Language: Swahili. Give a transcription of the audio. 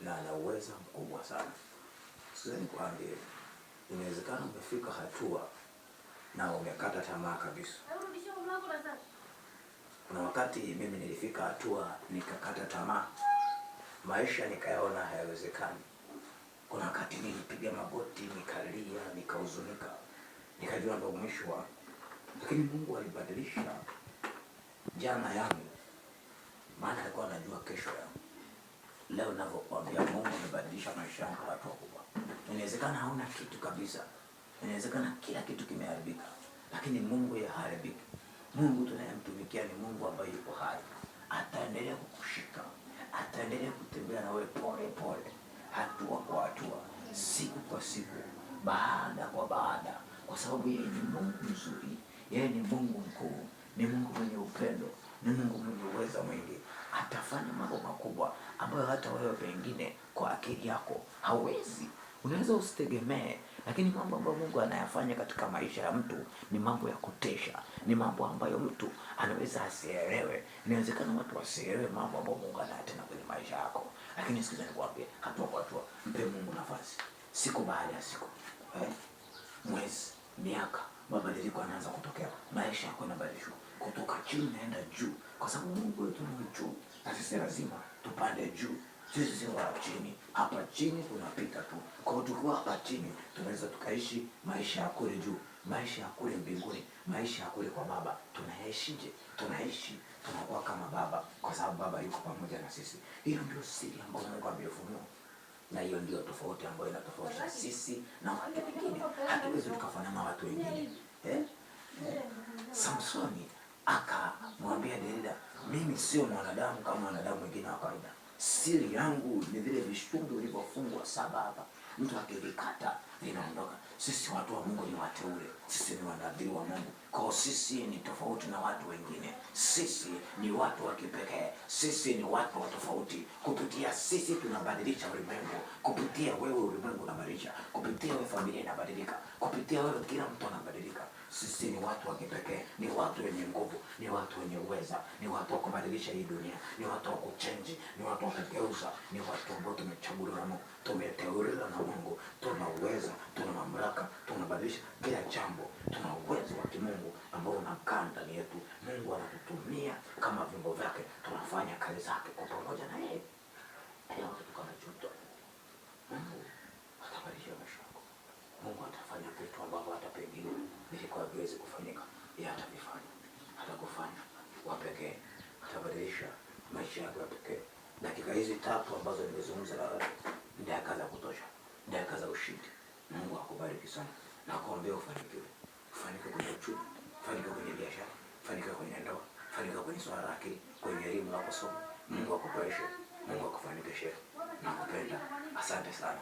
na ana uwezo mkubwa sana. Sasa nikwambie, inawezekana umefika hatua na umekata tamaa kabisa. Kuna wakati mimi nilifika hatua nikakata tamaa, maisha nikayaona hayawezekani. Kuna wakati nilipiga magoti, nikalia, nikahuzunika, nikajua ndio mwisho wangu. Lakini Mungu alibadilisha jana yangu, maana alikuwa anajua kesho yangu. Leo ninavyokuambia, Mungu amebadilisha maisha yangu kwa hatua kubwa. Inawezekana hauna kitu kabisa, inawezekana kila kitu kimeharibika, lakini Mungu haharibiki. Mungu tunayemtumikia ni Mungu ambaye yuko hai. Ataendelea kukushika, ataendelea kutembea na wewe pole pole, hatua kwa hatua, siku kwa siku, baada kwa baada, kwa sababu yeye ni Mungu mzuri, yeye ni Mungu mkuu, ni Mungu mwenye upendo, ni Mungu mwenye uwezo mwingi. Atafanya mambo makubwa ambayo hata wewe pengine kwa akili yako hauwezi. Unaweza usitegemee, lakini mambo ambayo Mungu anayafanya katika maisha ya mtu ni mambo ya kutesha, ni mambo ambayo mtu anaweza asielewe. Inawezekana watu wasielewe mambo ambayo Mungu anayatenda kwenye maisha yako, lakini sikiza nikwambie, hatua kwa hatua, mpe Mungu nafasi. Siku baada ya siku, mwezi, miaka, mabadiliko yanaanza kutokea. Maisha yako yanabadilishwa kutoka chini naenda juu, kwa sababu Mungu wetu ni juu, na sisi lazima tupande juu. Sisi sio wa chini. Hapa chini tunapita tu. Kwa hiyo tukiwa hapa chini tunaweza tukaishi maisha ya kule juu, maisha ya kule mbinguni, maisha ya kule kwa Baba. Tunaishije? Tunaishi, tunakuwa kama Baba, kwa sababu Baba yuko pamoja na sisi. Hiyo ndio siri ambayo Mungu amefunua, na hiyo ndio tofauti ambayo inatofautisha sisi na watu wengine. Hatuwezi tukafanana na watu wengine. Samsoni akamwambia Delila, mimi sio mwanadamu kama wanadamu wengine wa kawaida. Siri yangu ni vile vishundu vilivyofungwa 7 hapa, mtu akivikata vinaondoka. Sisi watu wa Mungu ni wateule, sisi ni wanabii wa Mungu. Kwa sisi ni tofauti na watu wengine. Sisi ni watu wa kipekee, sisi ni watu wa tofauti. Kupitia sisi tunabadilisha ulimwengu. Kupitia wewe ulimwengu unabadilisha, kupitia wewe familia inabadilika, kupitia wewe kila mtu anabadilika. Sisi ni watu wa kipekee, ni watu wenye nguvu, ni watu wenye uweza, ni watu wa kubadilisha hii dunia, ni watu wa kuchange, ni watu wa kugeuza, ni watu ambao tumechaguliwa na Mungu, tumeteuliwa na Mungu, tuna uweza, tuna mamlaka, tunabadilisha kila jambo, tuna uwezo wa kimungu ambao unakaa ndani yetu. Mungu anatutumia kama vyombo vyake, tunafanya kazi zake kwa pamoja na yeye. Leo tunachoto, Mungu atabadilisha maisha yako. Mungu atafanya vitu ambavyo hata pengine vilikuwa haviwezi kufanyika, yeye atavifanya. Atakufanya wa pekee, atabadilisha maisha yako ya pekee. Dakika hizi 3 ambazo nimezungumza na wewe, dakika za kutosha, dakika za ushindi. Mungu akubariki sana na kuombea ufanikiwe. Ufanikiwe kwenye uchumi, ufanikiwe kwenye biashara, ufanikiwe kwenye ndoa, ufanikiwe kwenye swala la akili, kwenye elimu unaposoma. Mungu akubariki, Mungu akufanikishe. Nakupenda. Asante sana.